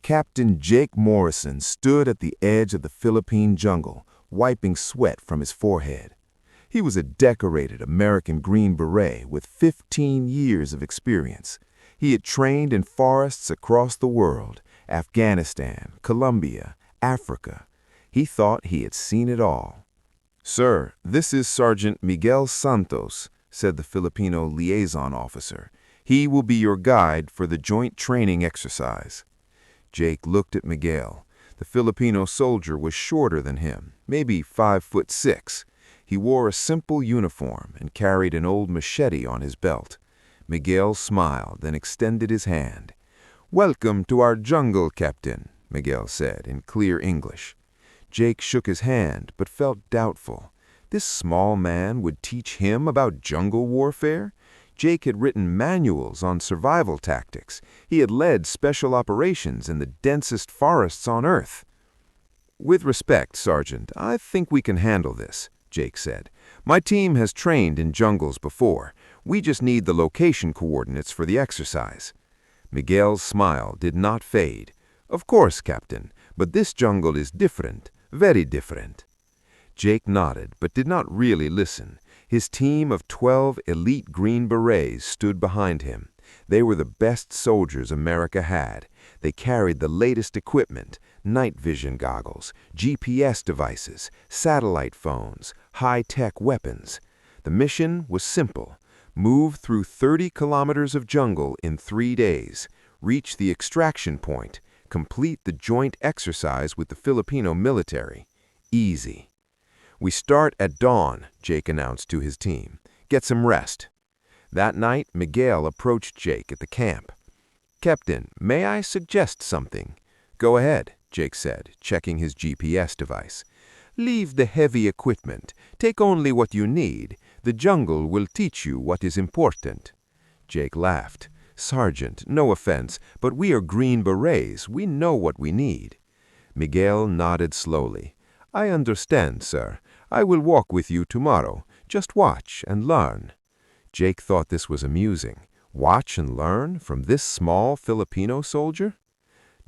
Captain Jake Morrison stood at the edge of the Philippine jungle, wiping sweat from his forehead. He was a decorated American Green Beret with 15 years of experience. He had trained in forests across the world, Afghanistan, Colombia, Africa. He thought he had seen it all. "Sir, this is Sergeant Miguel Santos," said the Filipino liaison officer. "He will be your guide for the joint training exercise." Jake looked at Miguel. The Filipino soldier was shorter than him, maybe 5'6". He wore a simple uniform and carried an old machete on his belt. Miguel smiled and extended his hand. "Welcome to our jungle, Captain," Miguel said in clear English. Jake shook his hand but felt doubtful. This small man would teach him about jungle warfare? Jake had written manuals on survival tactics. He had led special operations in the densest forests on Earth. "With respect, Sergeant, I think we can handle this," Jake said. "My team has trained in jungles before. We just need the location coordinates for the exercise." Miguel's smile did not fade. "Of course, Captain, but this jungle is different, very different." Jake nodded, but did not really listen. His team of 12 elite Green Berets stood behind him. They were the best soldiers America had. They carried the latest equipment, night vision goggles, GPS devices, satellite phones, high-tech weapons. The mission was simple. Move through 30 kilometers of jungle in 3 days, reach the extraction point, complete the joint exercise with the Filipino military. Easy. "We start at dawn," Jake announced to his team. "Get some rest." That night, Miguel approached Jake at the camp. "Captain, may I suggest something?" "Go ahead," Jake said, checking his GPS device. "Leave the heavy equipment. Take only what you need. The jungle will teach you what is important." Jake laughed. "Sergeant, no offense, but we are Green Berets. We know what we need." Miguel nodded slowly. "I understand, sir. I will walk with you tomorrow. Just watch and learn." Jake thought this was amusing. Watch and learn from this small Filipino soldier?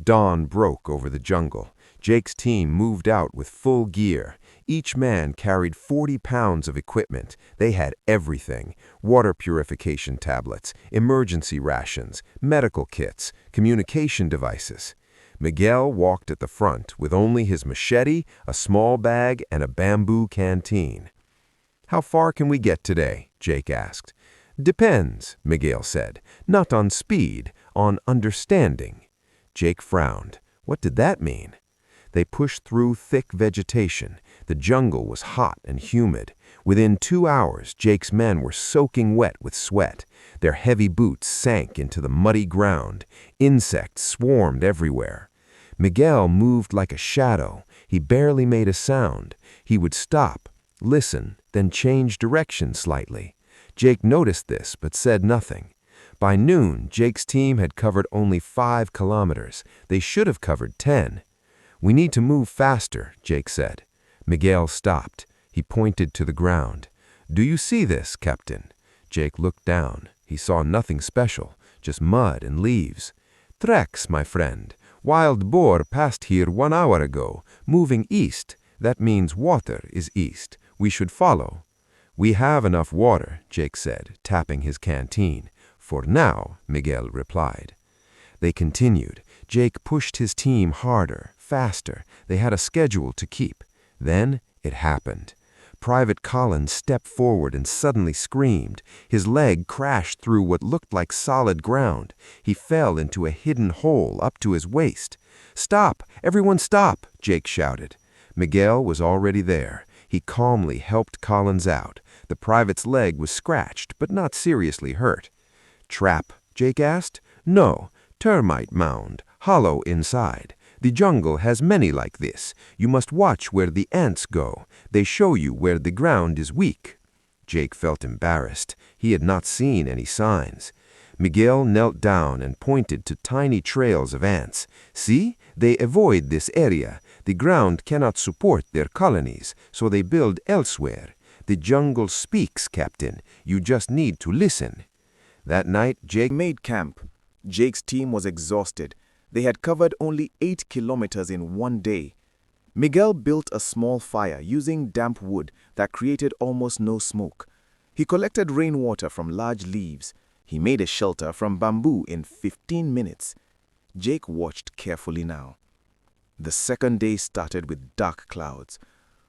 Dawn broke over the jungle. Jake's team moved out with full gear. Each man carried 40 pounds of equipment. They had everything: water purification tablets, emergency rations, medical kits, communication devices. Miguel walked at the front with only his machete, a small bag, and a bamboo canteen. "How far can we get today?" Jake asked. "Depends," Miguel said. "Not on speed, on understanding." Jake frowned. What did that mean? They pushed through thick vegetation. The jungle was hot and humid. Within 2 hours, Jake's men were soaking wet with sweat. Their heavy boots sank into the muddy ground. Insects swarmed everywhere. Miguel moved like a shadow. He barely made a sound. He would stop, listen, then change direction slightly. Jake noticed this, but said nothing. By noon, Jake's team had covered only 5 kilometers. They should have covered 10. "We need to move faster," Jake said. Miguel stopped. He pointed to the ground. "Do you see this, Captain?" Jake looked down. He saw nothing special, just mud and leaves. "Tracks, my friend. Wild boar passed here 1 hour ago, moving east. That means water is east. We should follow." "We have enough water," Jake said, tapping his canteen. "For now," Miguel replied. They continued. Jake pushed his team harder, faster. They had a schedule to keep. Then it happened. Private Collins stepped forward and suddenly screamed. His leg crashed through what looked like solid ground. He fell into a hidden hole up to his waist. "Stop! Everyone stop!" Jake shouted. Miguel was already there. He calmly helped Collins out. The private's leg was scratched, but not seriously hurt. "Trap?" Jake asked. "No. Termite mound, hollow inside. The jungle has many like this. You must watch where the ants go. They show you where the ground is weak." Jake felt embarrassed. He had not seen any signs. Miguel knelt down and pointed to tiny trails of ants. "See? They avoid this area. The ground cannot support their colonies, so they build elsewhere. The jungle speaks, Captain. You just need to listen." That night, Jake made camp. Jake's team was exhausted. They had covered only 8 kilometers in one day. Miguel built a small fire using damp wood that created almost no smoke. He collected rainwater from large leaves. He made a shelter from bamboo in 15 minutes. Jake watched carefully now. The second day started with dark clouds.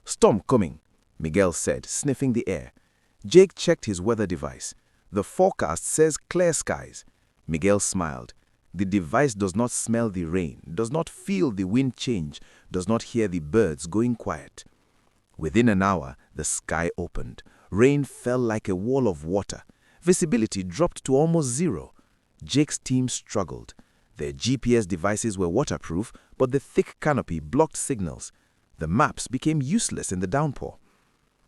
"Storm coming," Miguel said, sniffing the air. Jake checked his weather device. "The forecast says clear skies." Miguel smiled. The device does not smell the rain, does not feel the wind change, does not hear the birds going quiet. Within an hour, the sky opened. Rain fell like a wall of water. Visibility dropped to almost zero. Jake's team struggled. Their GPS devices were waterproof, but the thick canopy blocked signals. The maps became useless in the downpour.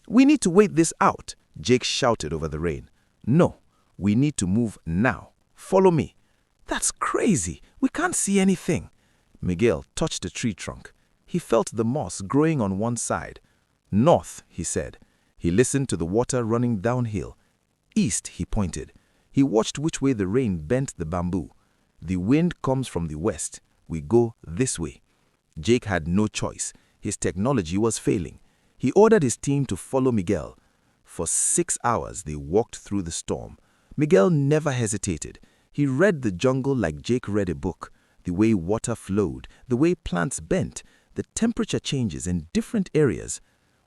"We need to wait this out," Jake shouted over the rain. "No, we need to move now. Follow me." "That's crazy. We can't see anything." Miguel touched a tree trunk. He felt the moss growing on one side. "North," he said. He listened to the water running downhill. "East," he pointed. He watched which way the rain bent the bamboo. "The wind comes from the west. We go this way." Jake had no choice. His technology was failing. He ordered his team to follow Miguel. For 6 hours they walked through the storm. Miguel never hesitated. He read the jungle like Jake read a book. The way water flowed, the way plants bent, the temperature changes in different areas.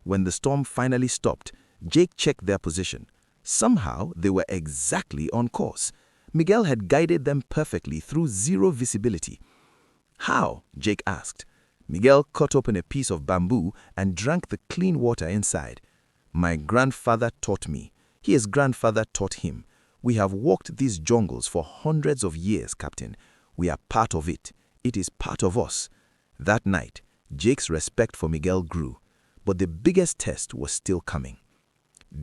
When the storm finally stopped, Jake checked their position. Somehow they were exactly on course. Miguel had guided them perfectly through zero visibility. "How?" Jake asked. Miguel cut open a piece of bamboo and drank the clean water inside. "My grandfather taught me. His grandfather taught him. We have walked these jungles for hundreds of years, Captain. We are part of it. It is part of us." That night, Jake's respect for Miguel grew. But the biggest test was still coming.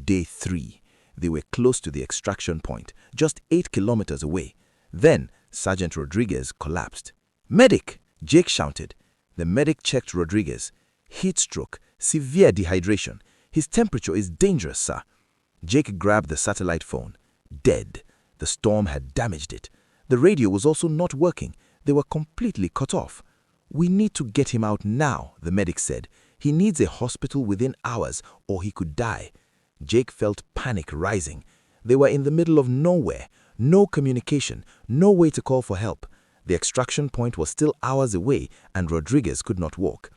Day 3. They were close to the extraction point, just 8 kilometers away. Then, Sergeant Rodriguez collapsed. "Medic!" Jake shouted. The medic checked Rodriguez. "Heat stroke, severe dehydration. His temperature is dangerous, sir." Jake grabbed the satellite phone. Dead. The storm had damaged it. The radio was also not working. They were completely cut off. "We need to get him out now," the medic said. "He needs a hospital within hours or he could die." Jake felt panic rising. They were in the middle of nowhere, no communication, no way to call for help. The extraction point was still hours away and Rodriguez could not walk.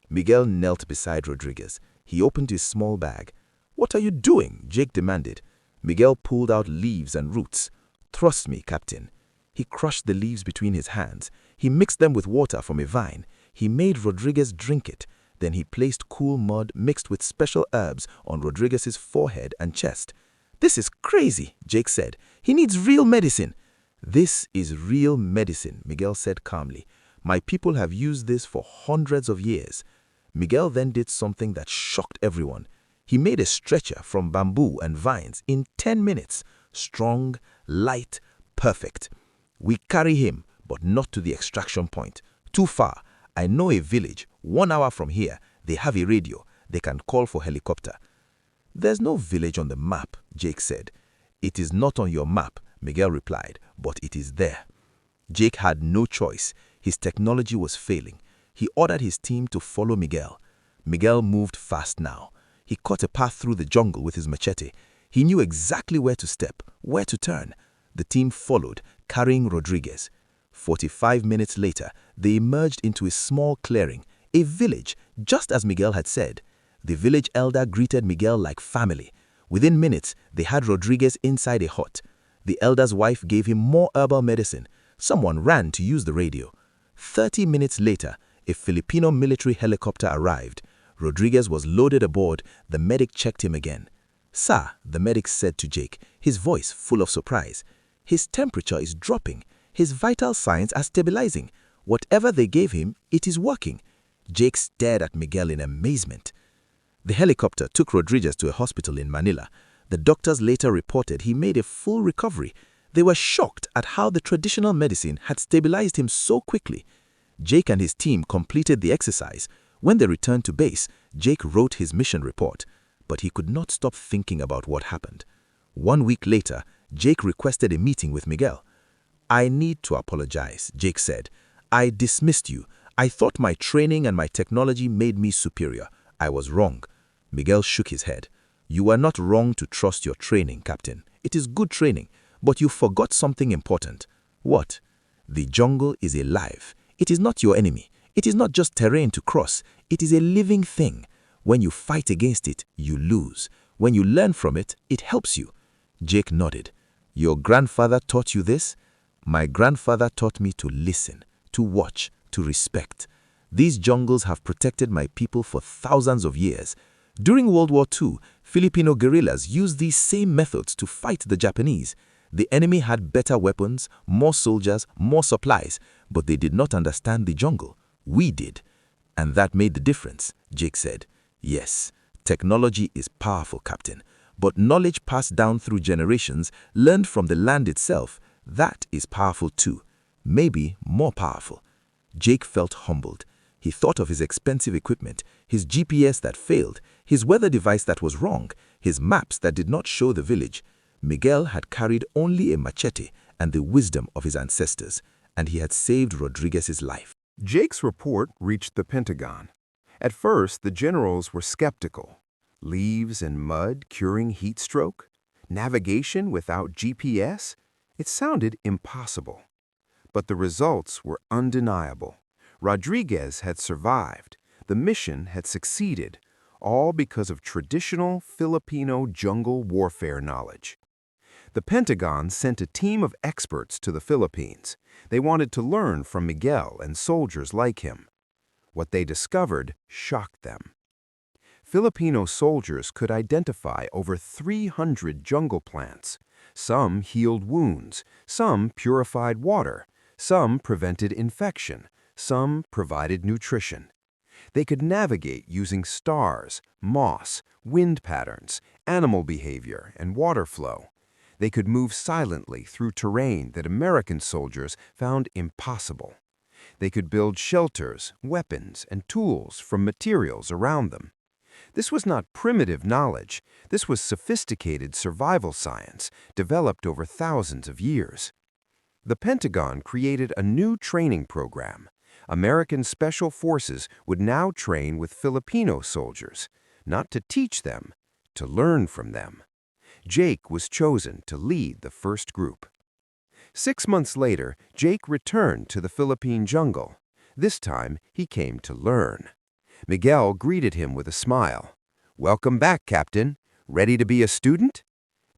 Miguel knelt beside Rodriguez. He opened his small bag. "What are you doing?" Jake demanded. Miguel pulled out leaves and roots. "Trust me, Captain." He crushed the leaves between his hands. He mixed them with water from a vine. He made Rodriguez drink it. Then he placed cool mud mixed with special herbs on Rodriguez's forehead and chest. "This is crazy," Jake said. "He needs real medicine." "This is real medicine," Miguel said calmly. "My people have used this for hundreds of years." Miguel then did something that shocked everyone. He made a stretcher from bamboo and vines in 10 minutes. Strong, light, perfect. "We carry him, but not to the extraction point. Too far. I know a village, 1 hour from here. They have a radio. They can call for helicopter." "There's no village on the map," Jake said. "It is not on your map," Miguel replied, "but it is there." Jake had no choice. His technology was failing. He ordered his team to follow Miguel. Miguel moved fast now. He cut a path through the jungle with his machete. He knew exactly where to step, where to turn. The team followed, carrying Rodriguez. 45 minutes later, they emerged into a small clearing, a village, just as Miguel had said. The village elder greeted Miguel like family. Within minutes, they had Rodriguez inside a hut. The elder's wife gave him more herbal medicine. Someone ran to use the radio. 30 minutes later, a Filipino military helicopter arrived. Rodriguez was loaded aboard. The medic checked him again. "Sir," the medic said to Jake, his voice full of surprise, "his temperature is dropping. His vital signs are stabilizing. Whatever they gave him, it is working." Jake stared at Miguel in amazement. The helicopter took Rodriguez to a hospital in Manila. The doctors later reported he made a full recovery. They were shocked at how the traditional medicine had stabilized him so quickly. Jake and his team completed the exercise. When they returned to base, Jake wrote his mission report. But he could not stop thinking about what happened. 1 week later, Jake requested a meeting with Miguel. "I need to apologize," Jake said. I dismissed you. I thought my training and my technology made me superior. I was wrong." Miguel shook his head. "You are not wrong to trust your training, Captain. It is good training, but you forgot something important." "What?" "The jungle is alive. It is not your enemy. It is not just terrain to cross. It is a living thing. When you fight against it, you lose. When you learn from it, it helps you." Jake nodded. "Your grandfather taught you this?" "My grandfather taught me to listen, to watch, to respect. These jungles have protected my people for thousands of years. During World War II, Filipino guerrillas used these same methods to fight the Japanese. The enemy had better weapons, more soldiers, more supplies, but they did not understand the jungle. We did. And that made the difference," Jake said. "Yes, technology is powerful, Captain, but knowledge passed down through generations, learned from the land itself, that is powerful too, maybe more powerful." Jake felt humbled. He thought of his expensive equipment, his GPS that failed, his weather device that was wrong, his maps that did not show the village. Miguel had carried only a machete and the wisdom of his ancestors, and he had saved Rodriguez's life. Jake's report reached the Pentagon. At first, the generals were skeptical. Leaves and mud curing heat stroke? Navigation without GPS? It sounded impossible. But the results were undeniable. Rodriguez had survived. The mission had succeeded, all because of traditional Filipino jungle warfare knowledge. The Pentagon sent a team of experts to the Philippines. They wanted to learn from Miguel and soldiers like him. What they discovered shocked them. Filipino soldiers could identify over 300 jungle plants. Some healed wounds, some purified water, some prevented infection, some provided nutrition. They could navigate using stars, moss, wind patterns, animal behavior, and water flow. They could move silently through terrain that American soldiers found impossible. They could build shelters, weapons, and tools from materials around them. This was not primitive knowledge. This was sophisticated survival science developed over thousands of years. The Pentagon created a new training program. American Special Forces would now train with Filipino soldiers, not to teach them, to learn from them. Jake was chosen to lead the first group. 6 months later, Jake returned to the Philippine jungle. This time, he came to learn. Miguel greeted him with a smile. "Welcome back, Captain. Ready to be a student?"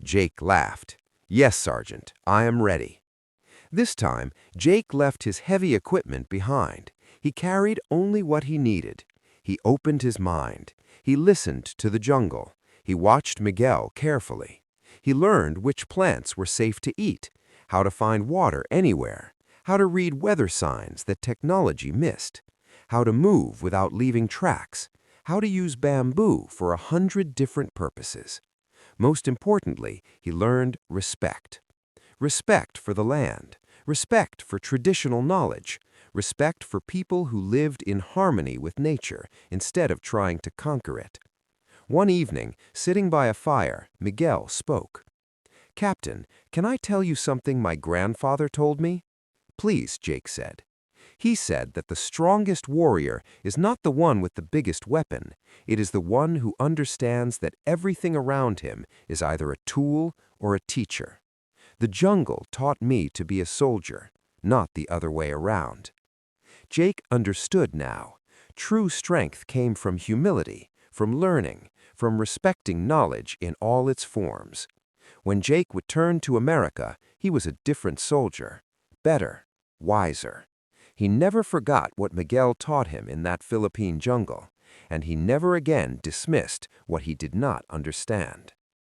Jake laughed. "Yes, Sergeant, I am ready." This time, Jake left his heavy equipment behind. He carried only what he needed. He opened his mind. He listened to the jungle. He watched Miguel carefully. He learned which plants were safe to eat, how to find water anywhere, how to read weather signs that technology missed, how to move without leaving tracks, how to use bamboo for 100 different purposes. Most importantly, he learned respect. Respect for the land, respect for traditional knowledge, respect for people who lived in harmony with nature instead of trying to conquer it. One evening, sitting by a fire, Miguel spoke. "Captain, can I tell you something my grandfather told me?" "Please," Jake said. "He said that the strongest warrior is not the one with the biggest weapon. It is the one who understands that everything around him is either a tool or a teacher. The jungle taught me to be a soldier, not the other way around." Jake understood now. True strength came from humility, from learning, from respecting knowledge in all its forms. When Jake returned to America, he was a different soldier, better, wiser. He never forgot what Miguel taught him in that Philippine jungle, and he never again dismissed what he did not understand.